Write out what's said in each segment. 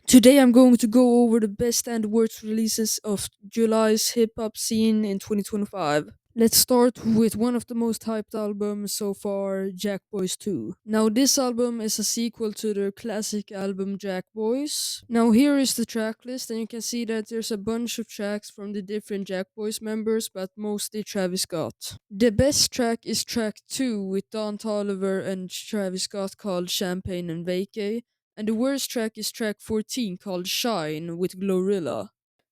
Today I'm going to go over the best and worst releases of July's hip hop scene in 2025. Let's start with one of the most hyped albums so far, Jackboys 2. Now, this album is a sequel to their classic album Jackboys. Now, here is the track list, and you can see that there's a bunch of tracks from the different Jackboys members, but mostly Travis Scott. The best track is track 2 with Don Toliver and Travis Scott called Champagne and Vacay, and the worst track is track 14 called Shine with Glorilla.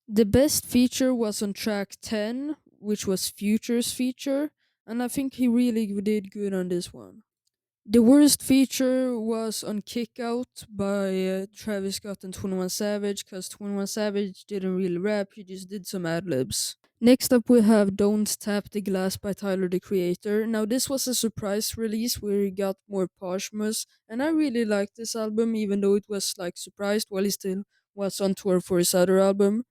The best feature was on track 10, which was Future's feature, and I think he really did good on this one. The worst feature was on Kick Out by Travis Scott and 21 Savage, because 21 Savage didn't really rap, he just did some ad libs. Next up, we have Don't Tap the Glass by Tyler the Creator. Now, this was a surprise release where he got more posthumous, and I really liked this album, even though it was like surprised while he still was on tour for his other album.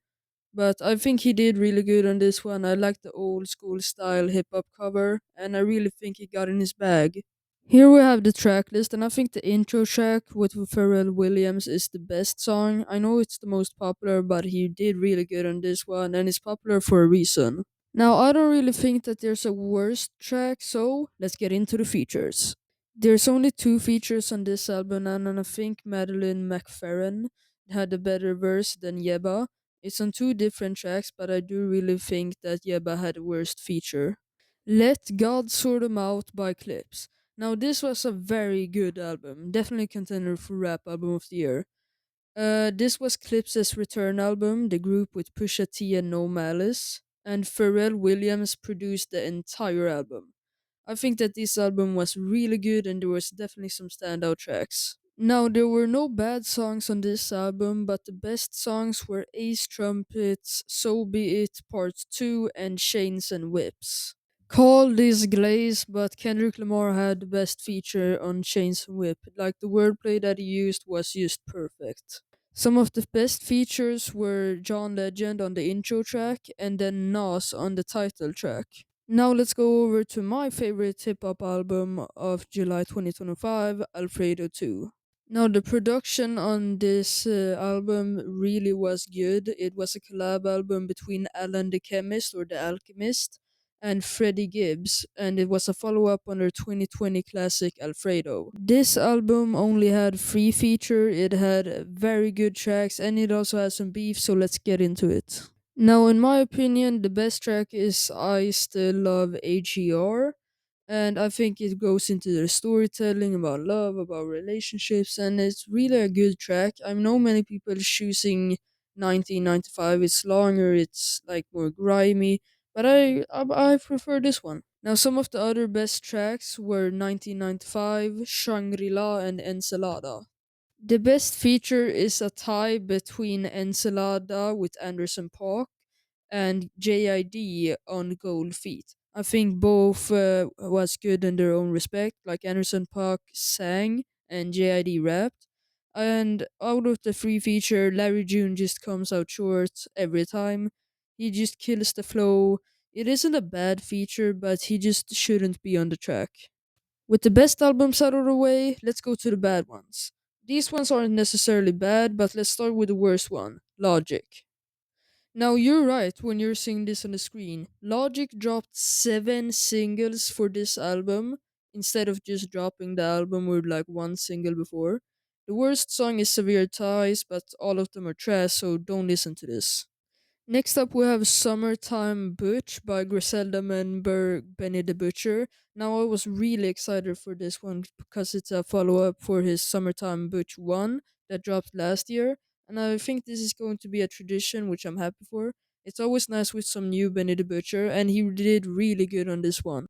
But I think he did really good on this one. I like the old school style hip hop cover, and I really think he got in his bag. Here we have the track list, and I think the intro track with Pharrell Williams is the best song. I know it's the most popular, but he did really good on this one, and it's popular for a reason. Now, I don't really think that there's a worst track, so let's get into the features. There's only two features on this album, and I think Madeline McFerrin had a better verse than Yeba. It's on two different tracks, but I do really think that Yeba had a worst feature. Let God Sort 'Em Out by Clipse. Now, this was a very good album, definitely contender for Rap Album of the Year. This was Clipse's return album, the group with Pusha T and No Malice, and Pharrell Williams produced the entire album. I think that this album was really good and there was definitely some standout tracks. Now, there were no bad songs on this album, but the best songs were Ace Trumpets, So Be It Part 2, and Chains and Whips. Call this glaze, but Kendrick Lamar had the best feature on Chains and Whip. Like the wordplay that he used was just perfect. Some of the best features were John Legend on the intro track and then Nas on the title track. Now let's go over to my favorite hip hop album of July 2025, Alfredo 2. Now the production on this album really was good. It was a collab album between Alan the Chemist or the Alchemist and Freddie Gibbs, and it was a follow up on their 2020 classic Alfredo. This album only had three features, it had very good tracks, and it also has some beef, so let's get into it. Now, in my opinion, the best track is I Still Love AGR, and I think it goes into the storytelling about love, about relationships, and it's really a good track. I know many people choosing 1995. It's longer, it's like more grimy, but I prefer this one. Now, some of the other best tracks were 1995, Shangri La, and Ensalada. The best feature is a tie between Ensalada with Anderson Park and JID on Gold Feet. I think both was good in their own respect. Like Anderson Park sang and JID rapped. And out of the three feature, Larry June just comes out short every time. He just kills the flow. It isn't a bad feature, but he just shouldn't be on the track. With the best albums out of the way, let's go to the bad ones. These ones aren't necessarily bad, but let's start with the worst one, Logic. Now you're right when you're seeing this on the screen. Logic dropped 7 singles for this album instead of just dropping the album with like one single before. The worst song is Severe Ties, but all of them are trash, so don't listen to this. Next up, we have Summertime Butch by Griselda member Benny the Butcher. Now, I was really excited for this one because it's a follow up for his Summertime Butch 1 that dropped last year. And I think this is going to be a tradition, which I'm happy for. It's always nice with some new Benny the Butcher, and he did really good on this one.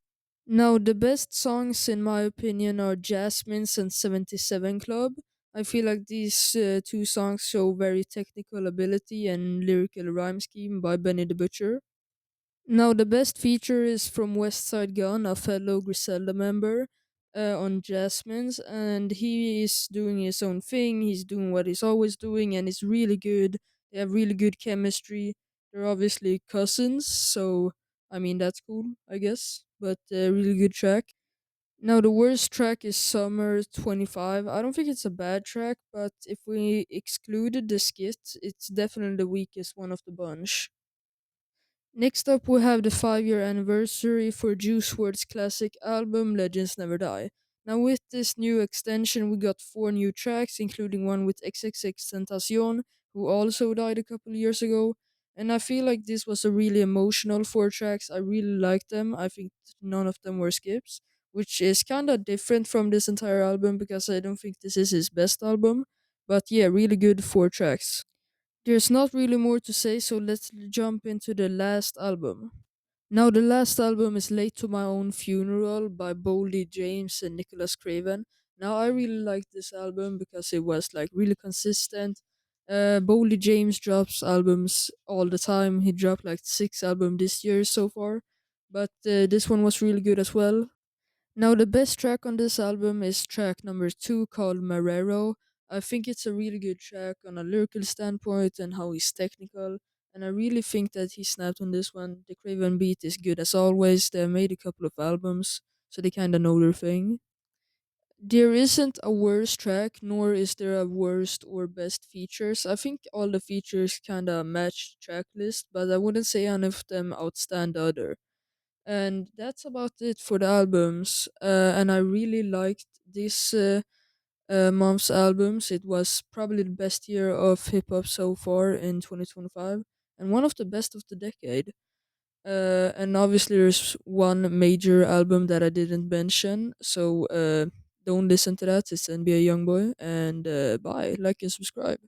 Now, the best songs, in my opinion, are Jasmine's and 77 Club. I feel like these two songs show very technical ability and lyrical rhyme scheme by Benny the Butcher. Now, the best feature is from West Side Gun, a fellow Griselda member, on Jasmine's, and he is doing his own thing. He's doing what he's always doing, and it's really good. They have really good chemistry. They're obviously cousins, so I mean, that's cool, I guess, but really good track. Now, the worst track is Summer 25. I don't think it's a bad track, but if we excluded the skit, it's definitely the weakest one of the bunch. Next up, we have the 5-year anniversary for Juice WRLD's classic album Legends Never Die. Now, with this new extension, we got 4 new tracks, including one with XXXTentacion, who also died a couple years ago. And I feel like this was a really emotional 4 tracks. I really liked them. I think none of them were skips, which is kind of different from this entire album because I don't think this is his best album. But yeah, really good 4 tracks. There's not really more to say, so let's jump into the last album. Now, the last album is Late to My Own Funeral by Boldy, James, and Nicholas Craven. Now, I really liked this album because it was like really consistent. Boldy James drops albums all the time. He dropped like 6 albums this year so far, but this one was really good as well. Now, the best track on this album is track number 2 called Marrero. I think it's a really good track on a lyrical standpoint and how he's technical. And I really think that he snapped on this one. The Craven beat is good as always. They made a couple of albums, so they kind of know their thing. There isn't a worst track, nor is there a worst or best features. I think all the features kind of match the track list, but I wouldn't say any of them outstand the other. And that's about it for the albums. And I really liked this month's albums. It was probably the best year of hip hop so far in 2025, and one of the best of the decade. And obviously, there's one major album that I didn't mention, so don't listen to that. It's NBA Youngboy, and bye, like and subscribe.